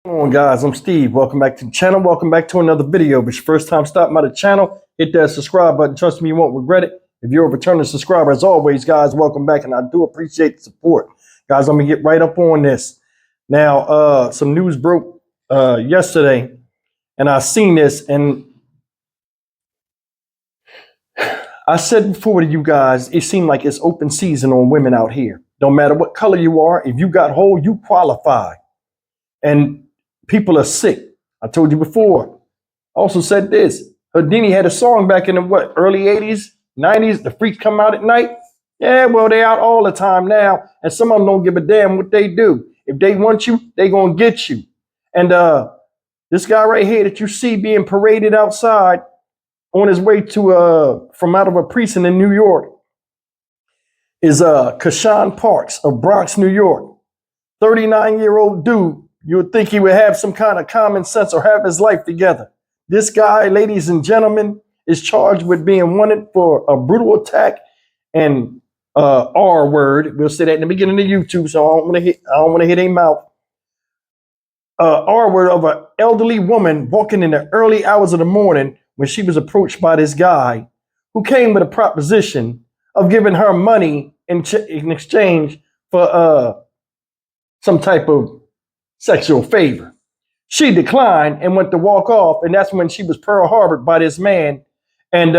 What's going on, guys? I'm Steve. Welcome back to the channel. Welcome back to another video. If it's your first time stopping by the channel, hit that subscribe button. Trust me, you won't regret it. If you're a returning subscriber, as always, guys, welcome back, and I do appreciate the support. Guys, I'm gonna get right up on this. Now, some news broke yesterday, and I seen this, and I said before to you guys, it seemed like it's open season on women out here. No matter what color you are, if you got hold, you qualify. And people are sick. I told you before. I also said this. Houdini had a song back in the early 80s, 90s, The Freaks Come Out at Night. Yeah, well, they out all the time now, and some of them don't give a damn what they do. If they want you, they gonna get you. And this guy right here that you see being paraded outside on his way to from out of a precinct in New York is Kashawn Parks of Bronx, New York. 39-year-old dude. You would think he would have some kind of common sense or have his life together. This guy, ladies and gentlemen, is charged with being wanted for a brutal attack and R word. We'll say that in the beginning of YouTube, so I don't want to hit him mouth. R word of an elderly woman walking in the early hours of the morning when she was approached by this guy who came with a proposition of giving her money in exchange for some type of sexual favor. She declined and went to walk off, and that's when she was Pearl Harbored by this man. And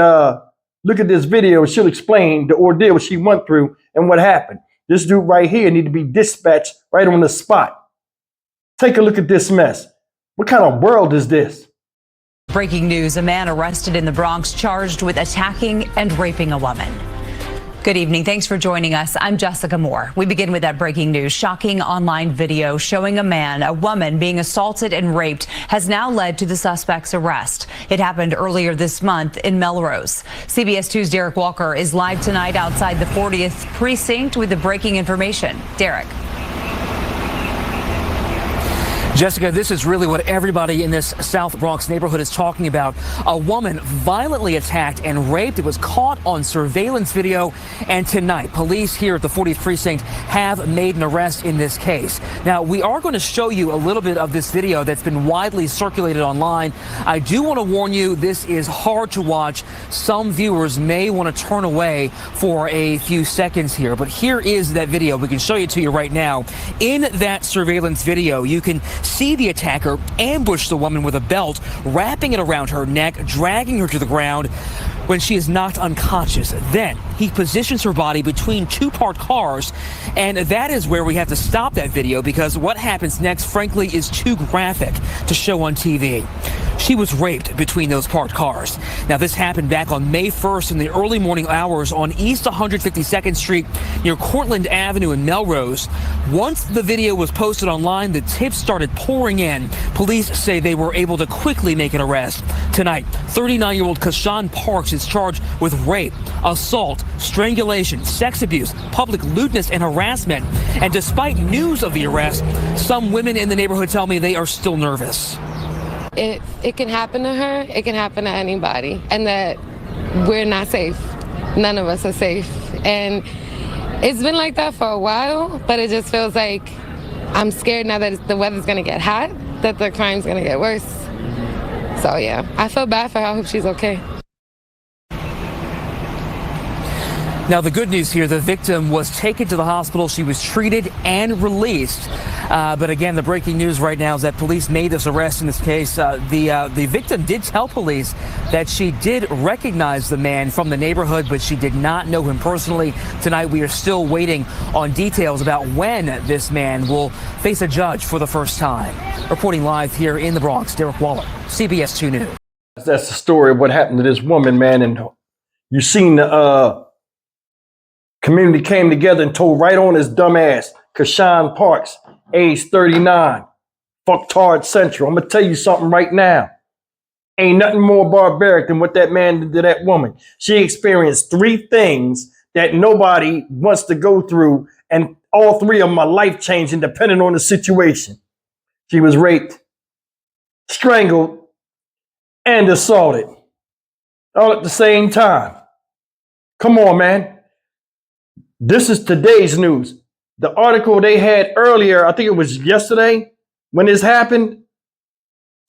look at this video. She'll explain the ordeal she went through and what happened. This dude right here need to be dispatched right on the spot. Take a look at this mess. What kind of world is this? Breaking news, a man arrested in the Bronx charged with attacking and raping a woman. Good evening. Thanks for joining us. I'm Jessica Moore. We begin with that breaking news. Shocking online video showing a woman being assaulted and raped has now led to the suspect's arrest. It happened earlier this month in Melrose. CBS 2's Derek Walker is live tonight outside the 40th precinct with the breaking information. Derek. Jessica, this is really what everybody in this South Bronx neighborhood is talking about. A woman violently attacked and raped. It was caught on surveillance video. And tonight, police here at the 40th precinct have made an arrest in this case. Now, we are going to show you a little bit of this video that's been widely circulated online. I do want to warn you, this is hard to watch. Some viewers may want to turn away for a few seconds here. But here is that video. We can show it to you right now. In that surveillance video, you can see the attacker ambush the woman with a belt, wrapping it around her neck, dragging her to the ground when she is knocked unconscious. Then he positions her body between two parked cars, and that is where we have to stop that video because what happens next, frankly, is too graphic to show on TV. She was raped between those parked cars. Now, this happened back on May 1st in the early morning hours on East 152nd Street near Cortland Avenue in Melrose. Once the video was posted online, the tips started pouring in. Police say they were able to quickly make an arrest. Tonight, 39-year-old Kashawn Parks is charged with rape, assault, strangulation, sex abuse, public lewdness, and harassment. And despite news of the arrest, some women in the neighborhood tell me they are still nervous. It can happen to her, it can happen to anybody, and that we're not safe. None of us are safe. And it's been like that for a while, but it just feels like I'm scared now that the weather's gonna get hot, that the crime's gonna get worse. So yeah, I feel bad for her. I hope she's okay. Now, the good news here, the victim was taken to the hospital. She was treated and released. But again, the breaking news right now is that police made this arrest in this case. The victim did tell police that she did recognize the man from the neighborhood, but she did not know him personally. Tonight, we are still waiting on details about when this man will face a judge for the first time. Reporting live here in the Bronx, Derek Waller, CBS 2 News. That's the story of what happened to this woman, man. And you seen the community came together and told right on his dumb ass, Kashawn Parks, age 39, fucktard central. I'm gonna tell you something right now. Ain't nothing more barbaric than what that man did to that woman. She experienced three things that nobody wants to go through, and all three of them are life-changing depending on the situation. She was raped, strangled, and assaulted all at the same time. Come on, man. This is today's news. The article they had earlier, I think it was yesterday, when this happened,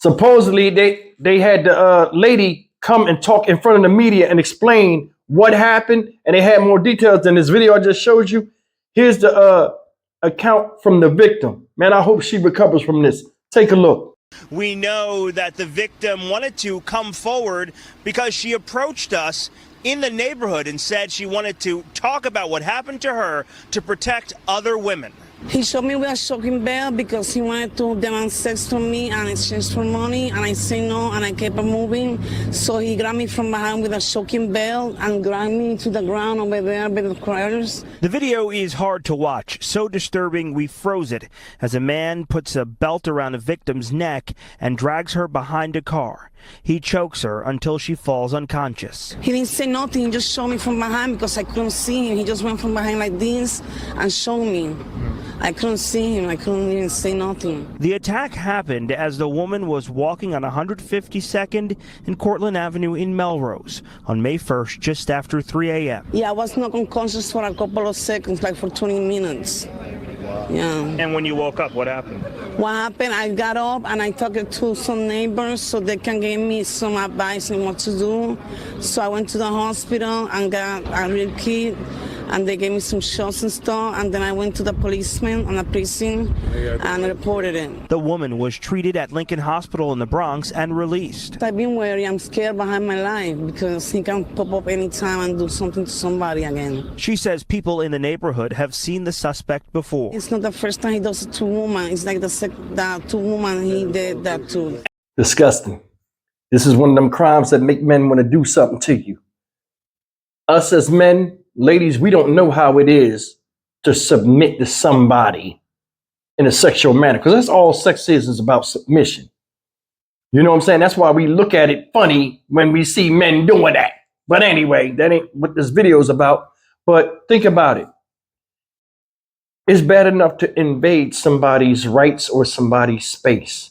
supposedly they had the lady come and talk in front of the media and explain what happened, and they had more details than this video I just showed you. Here's the account from the victim. Man, I hope she recovers from this. Take a look. We know that the victim wanted to come forward because she approached us in the neighborhood and said she wanted to talk about what happened to her to protect other women. He showed me with a shocking belt because he wanted to demand sex from me and exchange for money, and I said no, and I kept on moving. So he grabbed me from behind with a shocking belt and dragged me to the ground over there by the criers. The video is hard to watch, so disturbing we froze it as a man puts a belt around a victim's neck and drags her behind a car. He chokes her until she falls unconscious. He didn't say nothing, he just showed me from behind because I couldn't see him. He just went from behind like this and showed me. I couldn't see him, I couldn't even say nothing. The attack happened as the woman was walking on 152nd and Cortland Avenue in Melrose on May 1st, just after 3 a.m. Yeah, I was not unconscious for a couple of seconds, like for 20 minutes. Yeah. And when you woke up, what happened? What happened, I got up and I talked to some neighbors so they can give me some advice on what to do. So I went to the hospital and got a real kit, and they gave me some shots and stuff, and then I went to the policeman on the prison and reported it. The woman was treated at Lincoln Hospital in the Bronx and released. I've been worried, I'm scared behind my life because he can pop up anytime and do something to somebody again. She says people in the neighborhood have seen the suspect before. It's not the first time he does it to women. It's like the two women he did that to. Disgusting. This is one of them crimes that make men want to do something to you. Us as men, ladies, we don't know how it is to submit to somebody in a sexual manner, because that's all sex is about submission. You know what I'm saying? That's why we look at it funny when we see men doing that. But anyway, that ain't what this video is about. But think about it. It's bad enough to invade somebody's rights or somebody's space.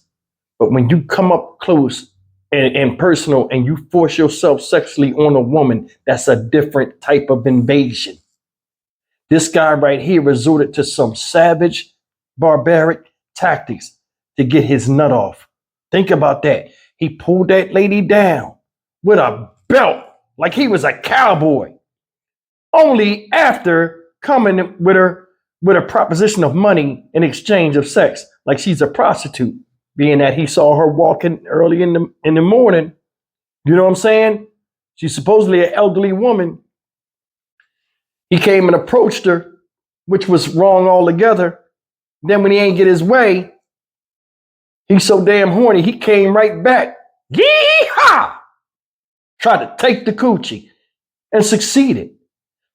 But when you come up close and personal and you force yourself sexually on a woman, that's a different type of invasion. This guy right here resorted to some savage, barbaric tactics to get his nut off. Think about that. He pulled that lady down with a belt like he was a cowboy, only after coming with her with a proposition of money in exchange of sex, like she's a prostitute, being that he saw her walking early in the morning. You know what I'm saying? She's supposedly an elderly woman. He came and approached her, which was wrong altogether. Then when he ain't get his way, he's so damn horny, he came right back. Yee-haw! Tried to take the coochie and succeeded.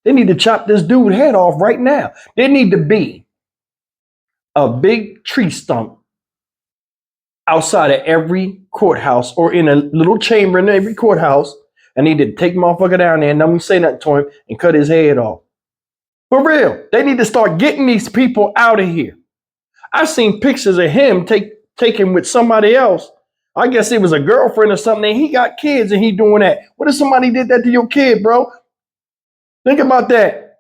They need to chop this dude's head off right now. There need to be a big tree stump outside of every courthouse or in a little chamber in every courthouse. I need to take motherfucker down there and let me say nothing to him and cut his head off. For real, they need to start getting these people out of here. I've seen pictures of him taken with somebody else. I guess it was a girlfriend or something, and he got kids and he doing that. What if somebody did that to your kid, bro? Think about that.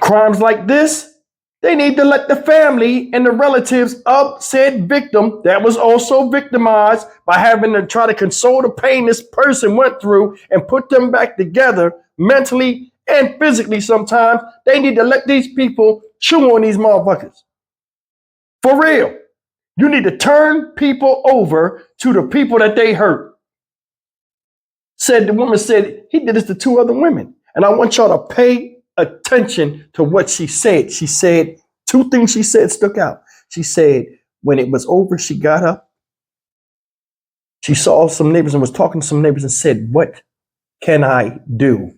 Crimes like this, they need to let the family and the relatives of said victim that was also victimized by having to try to console the pain this person went through and put them back together mentally and physically sometimes. They need to let these people chew on these motherfuckers. For real. You need to turn people over to the people that they hurt. The woman said he did this to two other women. And I want y'all to pay attention to what she said. She said two things she said stuck out. She said when it was over, she got up. She saw some neighbors and was talking to some neighbors and said, "What can I do?"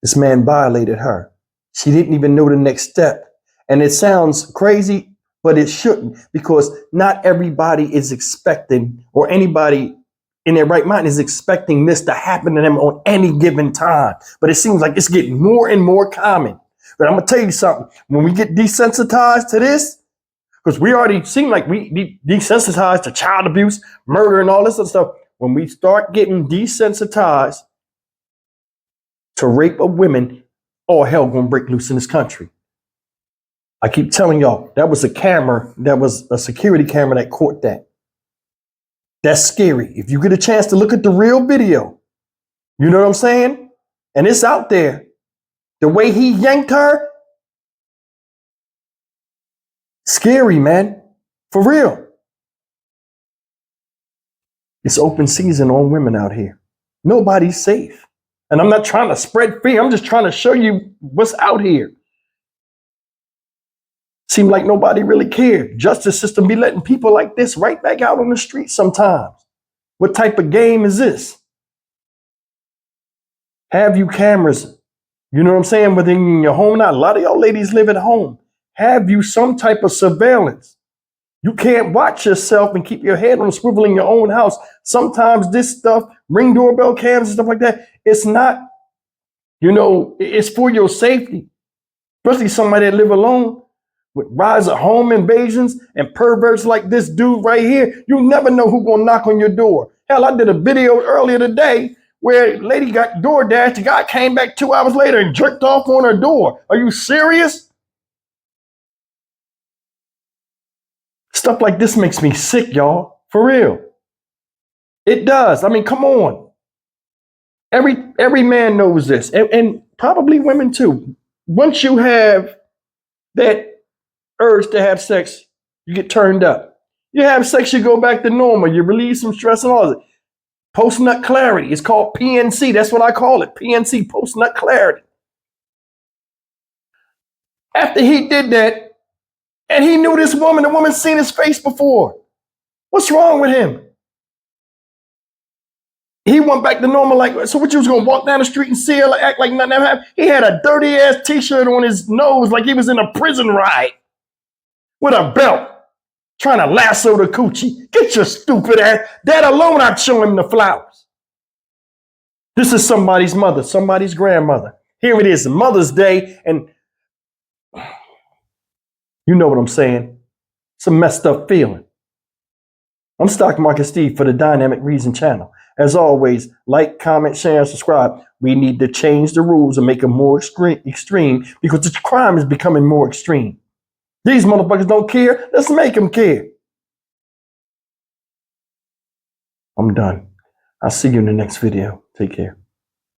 This man violated her. She didn't even know the next step. And it sounds crazy, but it shouldn't, because not everybody is expecting, or anybody in their right mind is expecting this to happen to them on any given time. But it seems like it's getting more and more common. But I'm going to tell you something. When we get desensitized to this, because we already seem like we desensitized to child abuse, murder, and all this other stuff. When we start getting desensitized to rape of women, all hell going to break loose in this country. I keep telling y'all, that was a camera, that was a security camera that caught that. That's scary. If you get a chance to look at the real video, you know what I'm saying? And it's out there. The way he yanked her, scary, man. For real. It's open season on women out here. Nobody's safe. And I'm not trying to spread fear. I'm just trying to show you what's out here. Seem like nobody really cared. Justice system be letting people like this right back out on the street sometimes. What type of game is this? Have you cameras? You know what I'm saying? Within your home now, a lot of y'all ladies live at home. Have you some type of surveillance? You can't watch yourself and keep your head on a swivel in your own house. Sometimes this stuff, Ring doorbell cams and stuff like that, it's not, it's for your safety. Especially somebody that live alone. With rise of home invasions and perverts like this dude right here, you never know who's gonna knock on your door. Hell, I did a video earlier today where a lady got DoorDash. The guy came back 2 hours later and jerked off on her door. Are you serious? Stuff like this makes me sick, y'all. For real. It does. I mean, come on. Every man knows this, and probably women too. Once you have that urge to have sex, you get turned up. You have sex, you go back to normal. You release some stress and all that. Post-nut clarity. It's called PNC. That's what I call it. PNC, post-nut clarity. After he did that, and he knew this woman, the woman seen his face before. What's wrong with him? He went back to normal. Like, so what, you was gonna walk down the street and see her, act like nothing ever happened? He had a dirty ass t-shirt on his nose like he was in a prison ride. With a belt, trying to lasso the coochie. Get your stupid ass. That alone, I'd show him the flowers. This is somebody's mother, somebody's grandmother. Here it is, Mother's Day, and you know what I'm saying. It's a messed up feeling. I'm Stock Market Steve for the Dynamic Reason channel. As always, like, comment, share, and subscribe. We need to change the rules and make them more extreme because the crime is becoming more extreme. These motherfuckers don't care. Let's make them care. I'm done. I'll see you in the next video. Take care.